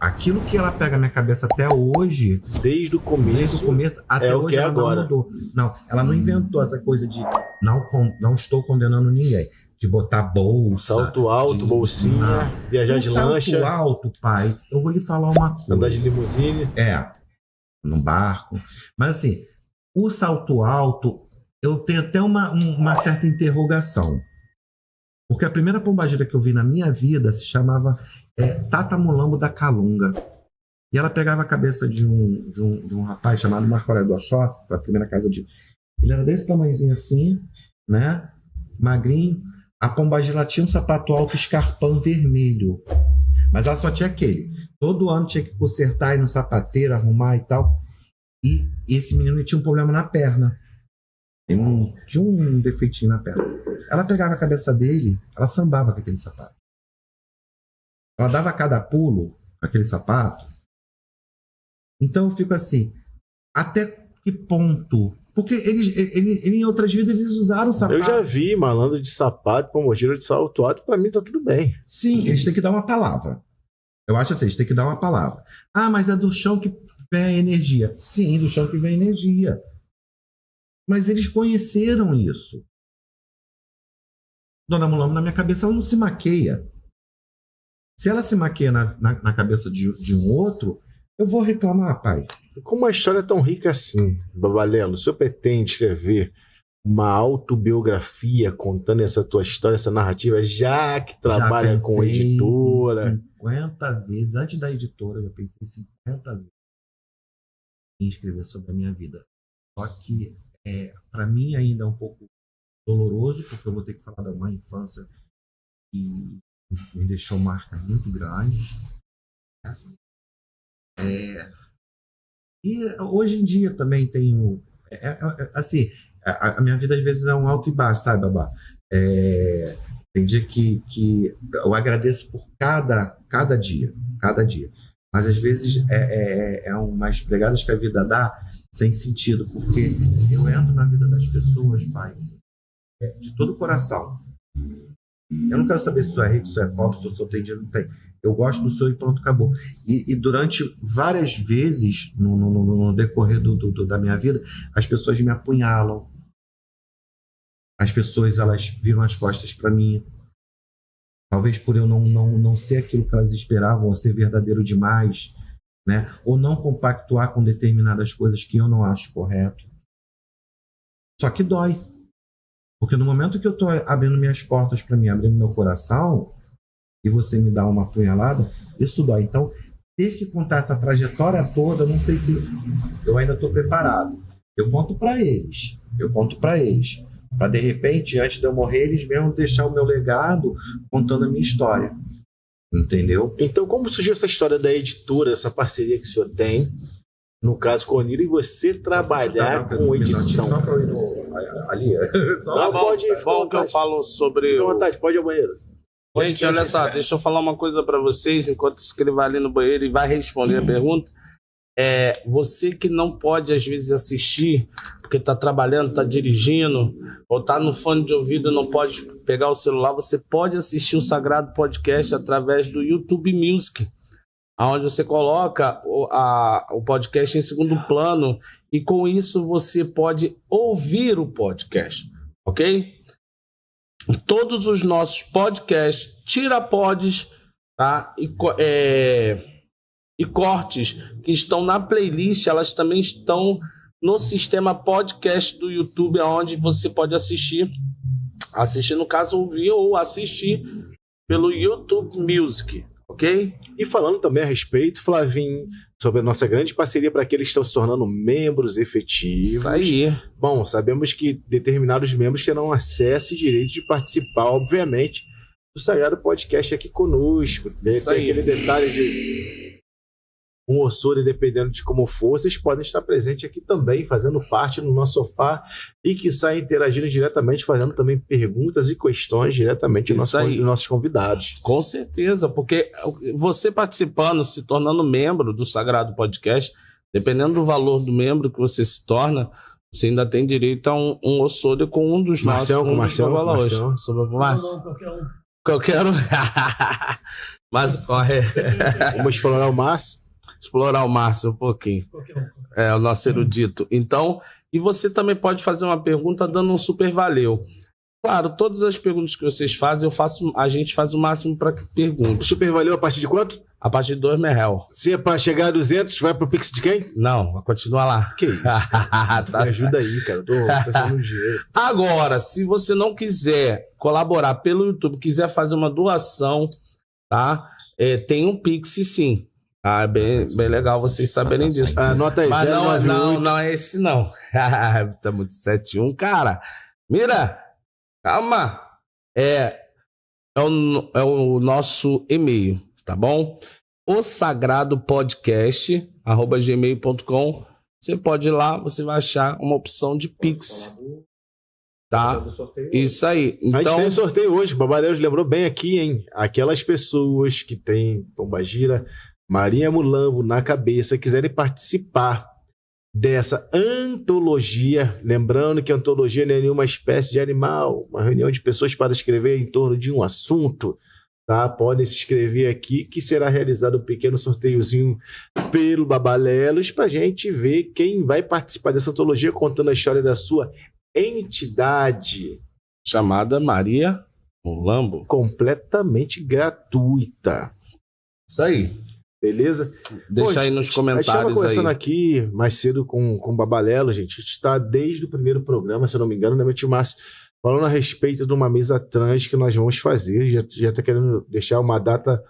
Aquilo que ela pega na minha cabeça até hoje, Desde o começo até o hoje que é ela agora. não mudou. Não, ela não inventou essa coisa de não estou condenando ninguém, de botar bolsa. Salto alto, bolsinha, viajar de lancha. Salto alto, pai, eu vou lhe falar uma coisa. Andar de limusine. No barco. Mas assim, o salto alto, eu tenho até uma certa interrogação. Porque a primeira pombagira que eu vi na minha vida se chamava Tata Mulambo da Calunga. E ela pegava a cabeça de um rapaz chamado Marco Aurélio do Oxóssi, a primeira casa de... Ele era desse tamanhozinho assim, né? Magrinho. A pombagira tinha um sapato alto escarpão vermelho. Mas ela só tinha aquele. Todo ano tinha que consertar, ir no sapateiro, arrumar e tal. E esse menino tinha um problema na perna. Tinha um defeitinho na perna. Ela pegava a cabeça dele, ela sambava com aquele sapato. Ela dava cada pulo com aquele sapato. Então eu fico assim, até que ponto? Porque eles em outras vidas eles usaram sapato. Eu já vi malandro de sapato, pombagira de salto alto, pra mim tá tudo bem. Sim, eles têm que dar uma palavra. Eu acho assim, eles têm que dar uma palavra. Ah, mas é do chão que vem a energia. Sim, do chão que vem a energia. Mas eles conheceram isso. Dona Mulambo, na minha cabeça, ela não se maqueia. Se ela se maqueia na cabeça de um outro, eu vou reclamar, pai. Como uma história tão rica assim, Babalelo, o senhor pretende escrever uma autobiografia contando essa tua história, essa narrativa, já que trabalha com editora? 50 vezes, antes da editora, eu já pensei 50 vezes em escrever sobre a minha vida. Só que, para mim, ainda é um pouco doloroso, porque eu vou ter que falar da uma infância que me deixou marcas muito grandes. E hoje em dia também tenho... assim, a minha vida às vezes é um alto e baixo, sabe, Babá? Tem dia que eu agradeço por cada dia. Mas às vezes é umas pregadas que a vida dá sem sentido, porque eu entro na vida das pessoas, pai, de todo o coração. Eu não quero saber se sou rico, se é pobre, se eu sou tem dinheiro, não tem. Eu gosto do seu e pronto, acabou. E durante várias vezes, no decorrer da minha vida, as pessoas me apunhalam. As pessoas, elas viram as costas para mim. Talvez por eu não ser aquilo que elas esperavam, ou ser verdadeiro demais, né? Ou não compactuar com determinadas coisas que eu não acho correto. Só que dói. Porque no momento que eu estou abrindo minhas portas para mim, abrindo meu coração, e você me dá uma apunhalada, isso dói. Então, ter que contar essa trajetória toda, eu não sei se eu ainda estou preparado. Eu conto para eles. Para, de repente, antes de eu morrer, eles mesmo deixar o meu legado contando a minha história. Entendeu? Então, como surgiu essa história da editora, essa parceria que o senhor tem, no caso com a Onira, e você trabalhar com edição? Só para eu ir ali. Tá bom, bom que eu falo sobre... Fica à vontade, pode ir ao banheiro. Gente, olha só, deixa eu falar uma coisa para vocês, enquanto ele vai ali no banheiro e vai responder a pergunta. Você que não pode, às vezes, assistir, porque está trabalhando, está dirigindo, ou está no fone de ouvido e não pode pegar o celular, você pode assistir o Sagrado Podcast através do YouTube Music, onde você coloca o podcast em segundo plano e, com isso, você pode ouvir o podcast, ok? Todos os nossos podcasts, tira-pods, tá? E cortes que estão na playlist, elas também estão no sistema podcast do YouTube, onde você pode assistir no caso, ouvir ou assistir pelo YouTube Music, ok? E falando também a respeito, Flavinho, sobre a nossa grande parceria para aqueles que estão se tornando membros efetivos. Isso aí. Bom, sabemos que determinados membros terão acesso e direito de participar, obviamente, do Sagrado Podcast aqui conosco. Tem aquele detalhe de um ossoro, dependendo de como for, vocês podem estar presentes aqui também, fazendo parte no nosso sofá e que saem interagindo diretamente, fazendo também perguntas e questões diretamente dos nossos convidados. Com certeza, porque você participando, se tornando membro do Sagrado Podcast, dependendo do valor do membro que você se torna, você ainda tem direito a um ossoro com um dos nossos. Marcelo. Qualquer um. Mas corre. Vamos explorar o Márcio? Explorar o Márcio um pouquinho. É, o nosso erudito. Então, e você também pode fazer uma pergunta dando um super valeu. Claro, todas as perguntas que vocês fazem, a gente faz o máximo para que pergunte. O super valeu a partir de quanto? A partir de R$2.000. Se é para chegar a 200, vai pro Pix de quem? Não, vai continuar lá. Que isso? Tá. Me ajuda aí, cara. Eu tô pensando no dinheiro. Agora, se você não quiser colaborar pelo YouTube, quiser fazer uma doação, tá? Tem um Pix, sim. Ah, é bem legal vocês saberem disso. Anota aí, mas 098. não é esse, não. Tá muito 71, cara. Mira, calma. É o nosso e-mail, tá bom? O sagradopodcast@gmail.com. Você pode ir lá, você vai achar uma opção de Pix. Tá? Isso aí. Então, a gente tem um sorteio hoje. O Babadeus lembrou bem aqui, hein? Aquelas pessoas que têm Pombagira, Maria Mulambo na cabeça, quiserem participar dessa antologia, lembrando que a antologia não é nenhuma espécie de animal, uma reunião de pessoas para escrever em torno de um assunto, tá? Podem se inscrever aqui, que será realizado um pequeno sorteiozinho pelo Babalelos para a gente ver quem vai participar dessa antologia contando a história da sua entidade. Chamada Maria Mulambo. Completamente gratuita. Isso aí. Beleza? Deixa aí nos comentários. A gente estava conversando aqui mais cedo com o Babalelo, gente. A gente está desde o primeiro programa, se eu não me engano, né, meu tio Márcio, falando a respeito de uma mesa trans que nós vamos fazer. Já está querendo deixar uma data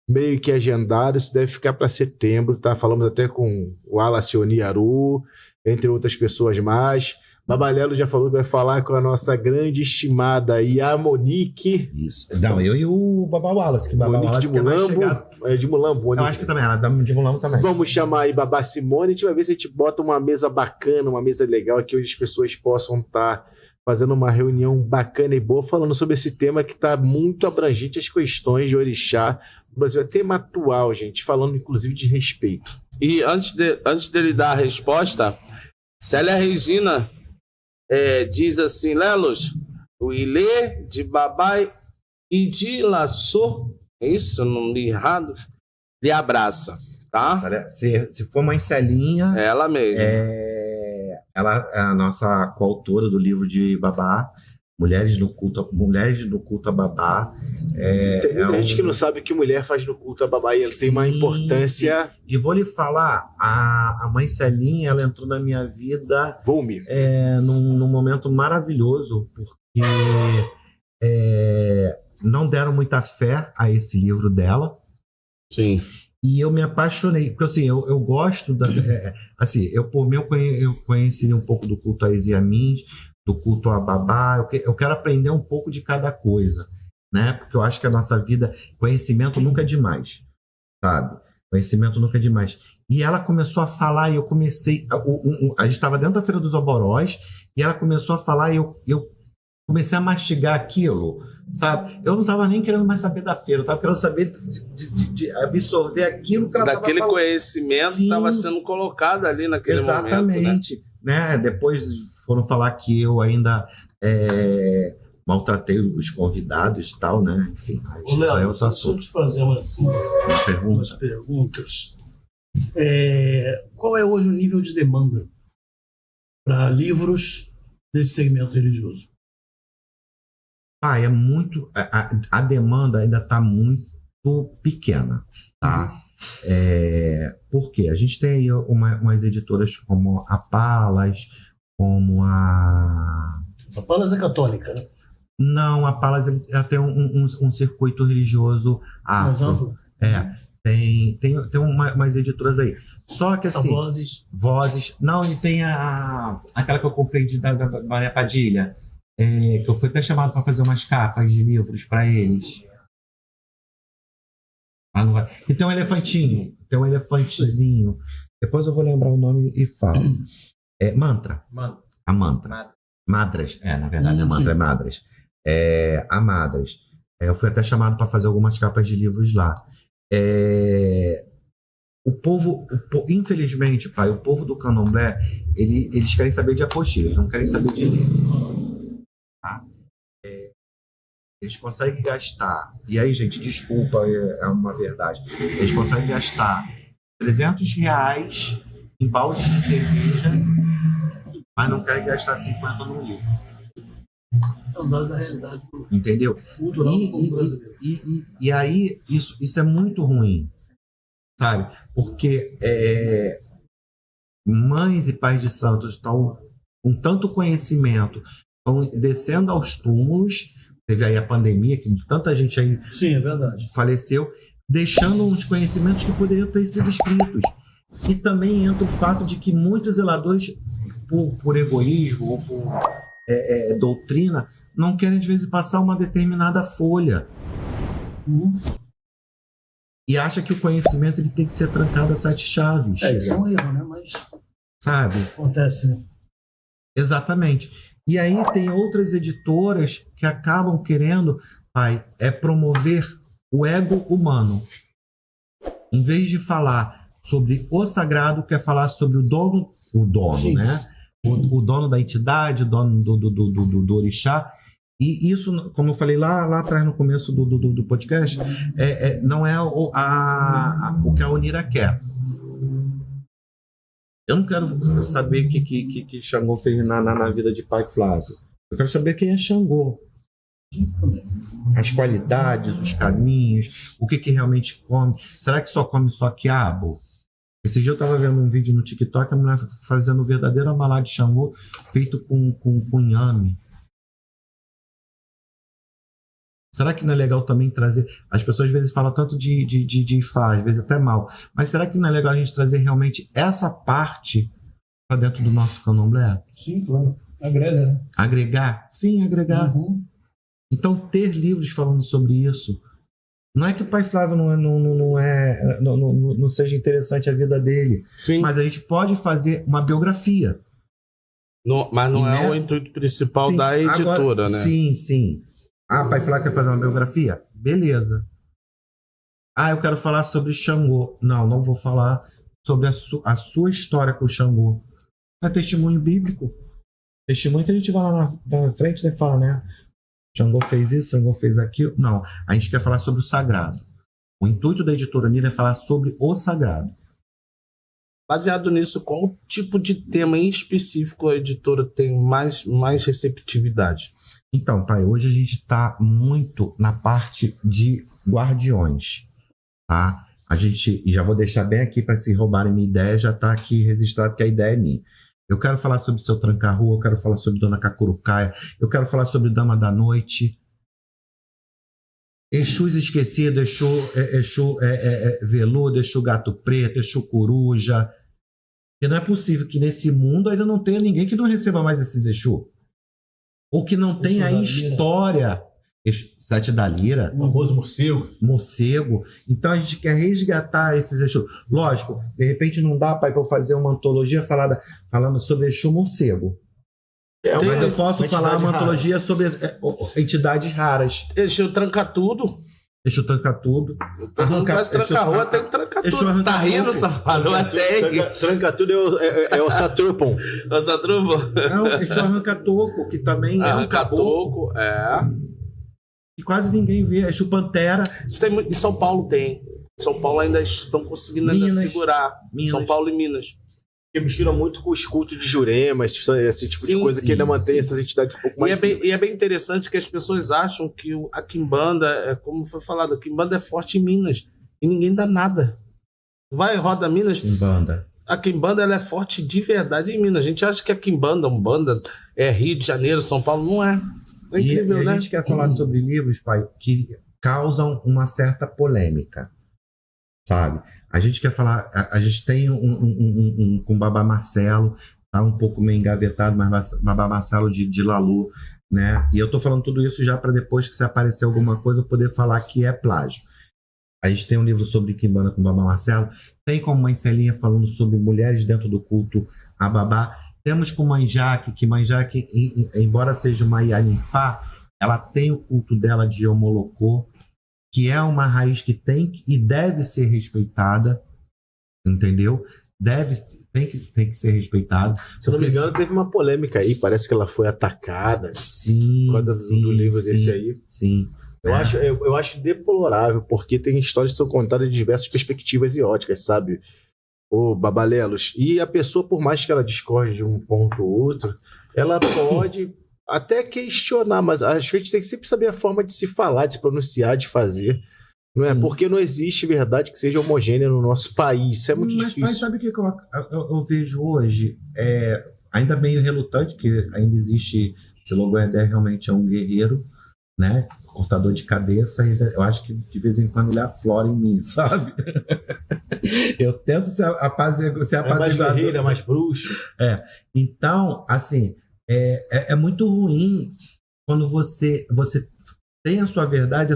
meio que agendada. Isso deve ficar para setembro, tá? Falamos até com o Alacioni Aru, entre outras pessoas mais. Babalelo já falou que vai falar com a nossa grande estimada aí, a Monique. Isso. Não, eu e o Babá Wallace, que o Babá Monique Wallace de Mulambo. É de Mulambo. Monique. Eu acho que também, ela é de Mulambo também. Vamos chamar aí Babá Simone, a gente vai ver se a gente bota uma mesa bacana, uma mesa legal aqui, onde as pessoas possam estar fazendo uma reunião bacana e boa, falando sobre esse tema que está muito abrangente, as questões de orixá. O Brasil é tema atual, gente, falando inclusive de respeito. E antes dele dar a resposta, Célia Regina diz assim, Lelos, o Ilê de Babai e de Laçô, é isso? Eu não li errado? Lhe abraça, tá? Se for mãe Celinha... É ela mesma. Ela é a nossa coautora do livro de Babá, Mulheres no Culto a Babá. Tem gente que não sabe o que mulher faz no culto a Babá e ele tem uma importância... Sim. E vou lhe falar, a mãe Celinha, ela entrou na minha vida num momento maravilhoso, porque não deram muita fé a esse livro dela. Sim. E eu me apaixonei, porque assim, eu gosto da... por mim, eu conheci um pouco do culto a Isiamins, do culto a Babá, eu quero aprender um pouco de cada coisa, né? Porque eu acho que a nossa vida, conhecimento nunca é demais, sabe? Conhecimento nunca é demais. E ela começou a falar e eu comecei... a gente estava dentro da Feira dos Oborós e ela começou a falar e eu comecei a mastigar aquilo, sabe? Eu não estava nem querendo mais saber da feira, eu estava querendo saber de absorver aquilo que ela estava falando. Daquele conhecimento que estava sendo colocado ali naquele exatamente, momento, né? Depois foram falar que eu ainda maltratei os convidados e tal, né? Enfim, Léo, deixa eu te fazer umas perguntas. Qual é hoje o nível de demanda para livros desse segmento religioso? É muito... A demanda ainda está muito pequena, tá? Por quê? A gente tem aí umas editoras como a Palas, como a... A Palas é católica, né? Não, a Palas ela tem um circuito religioso afro. Tem umas editoras aí. Só que assim... Vozes. Não, e tem aquela que eu comprei da Maria Padilha, que eu fui até chamado para fazer umas capas de livros para eles. E tem um elefantinho, tem um elefantezinho. Depois eu vou lembrar o nome e falo. Mantra. A Mantra. Madras. Na verdade, a Mantra é Madras. A Madras. Eu fui até chamado para fazer algumas capas de livros lá. O povo, infelizmente, pai, o povo do Candomblé, eles querem saber de apostila, eles não querem saber de livro. Tá? eles conseguem gastar, e aí, gente, desculpa, é uma verdade, eles conseguem gastar R$300 em baldes de cerveja, mas não querem gastar 50 num livro. É um dado da realidade. Entendeu? Cultural do brasileiro. E aí, isso é muito ruim, sabe? Porque mães e pais de santos estão com tanto conhecimento, estão descendo aos túmulos. Teve aí a pandemia, que tanta gente aí Sim, é verdade. faleceu, deixando uns conhecimentos que poderiam ter sido escritos. E também entra o fato de que muitos zeladores, por egoísmo ou por doutrina, não querem, às vezes, passar uma determinada folha. E acha que o conhecimento ele tem que ser trancado a 7 chaves. Isso é um erro, né? Mas sabe? acontece, né? Exatamente. E aí tem outras editoras que acabam querendo, promover o ego humano. Em vez de falar sobre o sagrado, quer falar sobre o dono, Sim. né? O dono da entidade, o dono do orixá. E isso, como eu falei lá atrás no começo do podcast, não é o que a Onira quer. Eu não quero saber o que Xangô fez na vida de Pai Flávio. Eu quero saber quem é Xangô. As qualidades, os caminhos, o que realmente come. Será que só come só quiabo? Esse dia eu estava vendo um vídeo no TikTok, a mulher fazendo o verdadeiro amalá de Xangô feito com inhame. Será que não é legal também trazer... As pessoas às vezes falam tanto de Ifá, às vezes até mal. Mas será que não é legal a gente trazer realmente essa parte para dentro do nosso candomblé? Não, claro. Agrega, né? Agregar? Sim, agregar. Uhum. Então, ter livros falando sobre isso. Não é que o Pai Flávio não seja interessante a vida dele. Sim. Mas a gente pode fazer uma biografia. Mas não é o intuito principal Sim, da editora, agora, né? Sim. Pai Flávio quer fazer uma biografia? Beleza. Eu quero falar sobre Xangô. Não vou falar sobre a sua história com o Xangô. É testemunho bíblico. Testemunho que a gente vai lá na frente e fala, né? Xangô fez isso, Xangô fez aquilo. Não, a gente quer falar sobre o sagrado. O intuito da editora Onira é falar sobre o sagrado. Baseado nisso, qual tipo de tema em específico a editora tem mais receptividade? Então, pai, hoje a gente está muito na parte de guardiões, tá? E já vou deixar bem aqui para se roubarem minha ideia, já está aqui registrado que a ideia é minha. Eu quero falar sobre Seu Tranca-Rua, eu quero falar sobre Dona Cacurucaia, eu quero falar sobre Dama da Noite, Exus esquecido, Exu veludo, Exu gato preto, Exu coruja. E não é possível que nesse mundo ainda não tenha ninguém que não receba mais esses Exu. Ou que não tenha a história. Sete da Lira. O famoso morcego. Então a gente quer resgatar esses Exu. Lógico, de repente não dá para eu fazer uma antologia falando sobre Exu morcego. Mas eu posso falar uma antologia sobre entidades raras. Exu tranca tudo. Exu tranca tudo. Tranca-rua tem que trancar tudo. Tá rindo, Safado? Tranca tudo é o Satrupon. O Satrupon. Não, Exu arranca toco, que também é um caboclo. E quase ninguém vê. Exu Pantera. Isso tem muito, em São Paulo tem. Em São Paulo ainda estão conseguindo segurar. São Paulo e Minas. Porque mistura muito com os cultos de Jurema, esse tipo de coisa que ainda mantém essas entidades um pouco mais... E é bem interessante que as pessoas acham que a Quimbanda, como foi falado, a Quimbanda é forte em Minas. E ninguém dá nada. Vai, roda Minas... Quimbanda. A Quimbanda ela é forte de verdade em Minas. A gente acha que a Quimbanda, Umbanda, é Rio de Janeiro, São Paulo. Não é. É incrível, né? A gente quer falar sobre livros, pai, que causam uma certa polêmica. Sabe? A gente quer falar... A gente tem com Babá Marcelo, tá um pouco meio engavetado, mas Babá Marcelo de Lalu, né? E eu tô falando tudo isso já para depois que se aparecer alguma coisa eu poder falar que é plágio. A gente tem um livro sobre Quimbanda com Babá Marcelo. Tem com Mãe Celinha falando sobre mulheres dentro do culto a Babá. Temos com Mãe Jaque, que Mãe Jaque, embora seja uma Yanifá, ela tem o culto dela de Omolocô, que é uma raiz que tem e deve ser respeitada, entendeu? tem que ser respeitado. Se eu não me engano, teve uma polêmica aí, parece que ela foi atacada. Sim, por causa do livro desse aí. Sim. Eu acho deplorável, porque tem histórias que são contadas de diversas perspectivas e óticas, sabe? Ô, babalelos. E a pessoa, por mais que ela discorde de um ponto ou outro, ela pode até questionar, mas acho que a gente tem que sempre saber a forma de se falar, de se pronunciar, de fazer. Não é? Porque não existe verdade que seja homogênea no nosso país. Isso é muito difícil. Mas sabe o que eu vejo hoje? Ainda meio relutante, que ainda existe. Esse Logoedé realmente é um guerreiro, né? Cortador de cabeça. Eu acho que de vez em quando ele aflora em mim, sabe? Eu tento ser apaziguador. Mais guerreiro, mais bruxo. Então, assim, é muito ruim quando você tem a sua verdade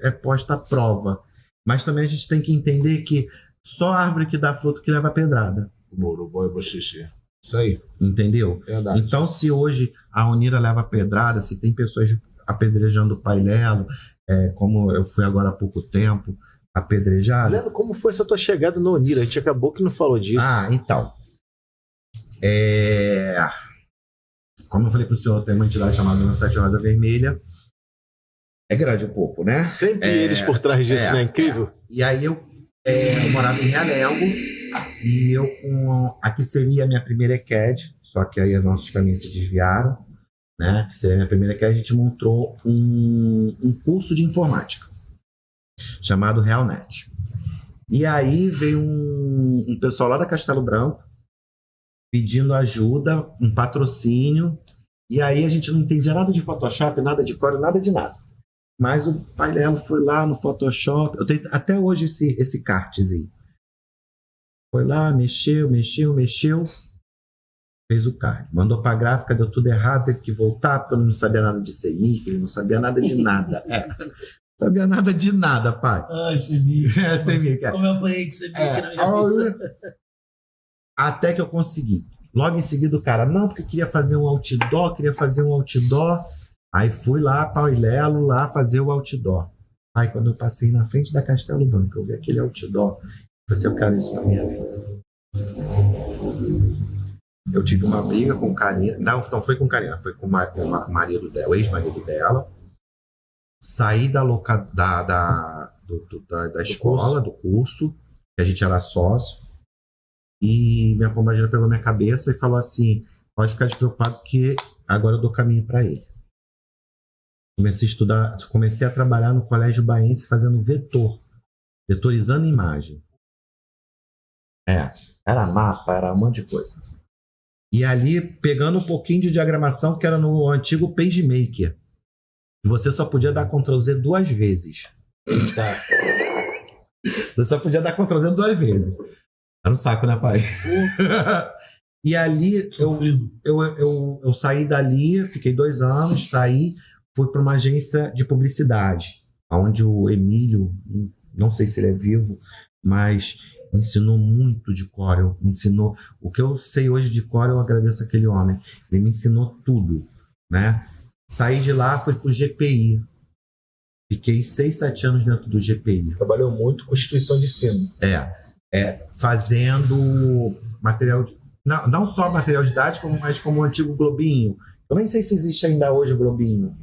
é posta à prova. Mas também a gente tem que entender que só a árvore que dá fruto que leva pedrada. Boroboy, bochichi. Isso aí. Entendeu? Verdade. Então, se hoje a Onira leva pedrada, se tem pessoas apedrejando o Pai Lelo, como eu fui agora há pouco tempo, apedrejado. Lelo, como foi essa tua chegada no Onira? A gente acabou que não falou disso. Então. Como eu falei para o senhor, tem uma entidade chamada Dona Sete Rosa Vermelha. É grande um pouco, né? Sempre eles por trás disso, né? Incrível. E aí eu morava em Realengo e eu a que seria a minha primeira EQED, só que aí nossos caminhos se desviaram, né? Que seria a minha primeira EQED, a gente montou um curso de informática chamado Realnet. E aí veio um pessoal lá da Castelo Branco pedindo ajuda, um patrocínio, e aí a gente não entendia nada de Photoshop, nada de Core, nada de nada. Mas o Pai Lelo foi lá no Photoshop, eu tenho até hoje esse kartzinho. Foi lá, mexeu, fez o card. Mandou para a gráfica, deu tudo errado, teve que voltar, porque eu não sabia nada de CMYK, ele não sabia nada de nada. Não sabia nada de nada, pai. CMYK. CMYK. Como eu apanhei de CMYK na minha vida. Até que eu consegui. Logo em seguida o cara, não, porque queria fazer um outdoor. Aí fui lá para o Lelo lá fazer o outdoor. Aí quando eu passei na frente da Castelo Branco, eu vi aquele outdoor, eu falei assim, eu quero isso para minha vida. Eu tive uma briga com Karina, não foi com Karina, foi com o marido dela, o ex-marido dela. Saí da escola, do curso, que a gente era sócio. E minha pombagira pegou minha cabeça e falou assim, pode ficar despreocupado que agora eu dou caminho para ele. Comecei a estudar, comecei a trabalhar no Colégio Baense fazendo vetorizando imagem. Era mapa, era um monte de coisa. E ali, pegando um pouquinho de diagramação que era no antigo PageMaker. E você só podia dar Ctrl-Z 2 vezes. Tá? Você só podia dar Ctrl-Z 2 vezes. Era um saco, né, pai? E ali, eu saí dali, fiquei 2 anos, fui para uma agência de publicidade, onde o Emílio, não sei se ele é vivo, mas me ensinou muito de Core. O que eu sei hoje de Core, eu agradeço aquele homem. Ele me ensinou tudo, né? Saí de lá, fui para o GPI. Fiquei 6, 7 anos dentro do GPI. Trabalhou muito com instituição de ensino. Fazendo material, não só material didático, mas como o antigo Globinho. Eu nem sei se existe ainda hoje o Globinho.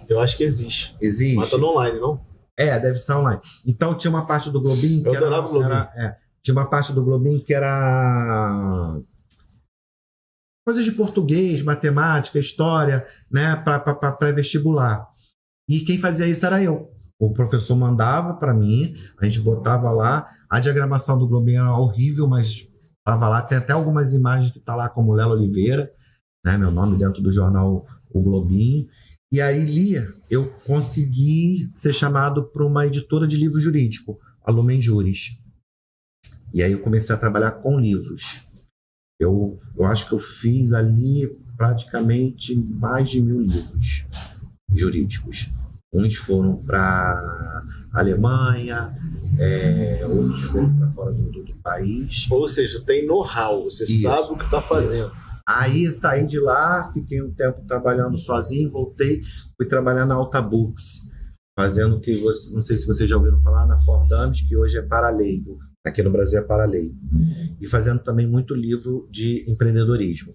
Eu acho que existe. Existe. Mas tá no online, não? Deve estar online. Então tinha uma parte do Globinho que tinha uma parte do Globinho que era coisas de português, matemática, história, né, para pré-vestibular. E quem fazia isso era eu. O professor mandava para mim, a gente botava lá, a diagramação do Globinho era horrível, mas estava lá, tem até algumas imagens que tá lá como Lelo Oliveira, né, meu nome dentro do jornal O Globinho. E aí, eu consegui ser chamado para uma editora de livro jurídico, a Lumen Juris. E aí eu comecei a trabalhar com livros. Eu acho que eu fiz ali praticamente mais de 1000 livros jurídicos. Uns foram para Alemanha, outros foram para fora do país. Ou seja, tem know-how, você sabe o que está fazendo. Aí saí de lá, fiquei um tempo trabalhando sozinho, voltei, fui trabalhar na Alta Books, fazendo o que, não sei se vocês já ouviram falar, na Fordames, que hoje é Paraleigo, aqui no Brasil é Paralei, e fazendo também muito livro de empreendedorismo.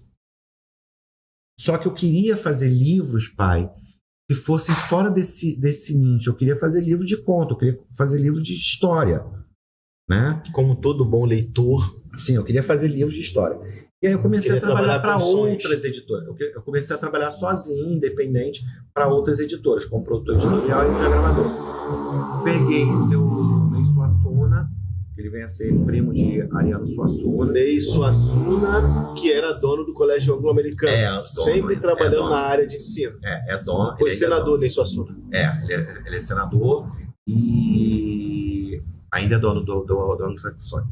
Só que eu queria fazer livros, pai, que fossem fora desse nicho. Eu queria fazer livro de conto, eu queria fazer livro de história, né? Como todo bom leitor. Sim, eu queria fazer livro de história. E aí eu comecei a trabalhar para outras editoras. Eu comecei a trabalhar sozinho, independente, para outras editoras, como produtor editorial e gravador. Peguei seu Ney Suassuna, que ele vem a ser primo de Ariano Suassuna. Ney Suassuna, que era dono do Colégio Anglo-Americano. Sempre trabalhando na área de ensino. É dono. Foi senador, Ney Suassuna. Ele é senador e ainda é dono do Anglo-Saxônico.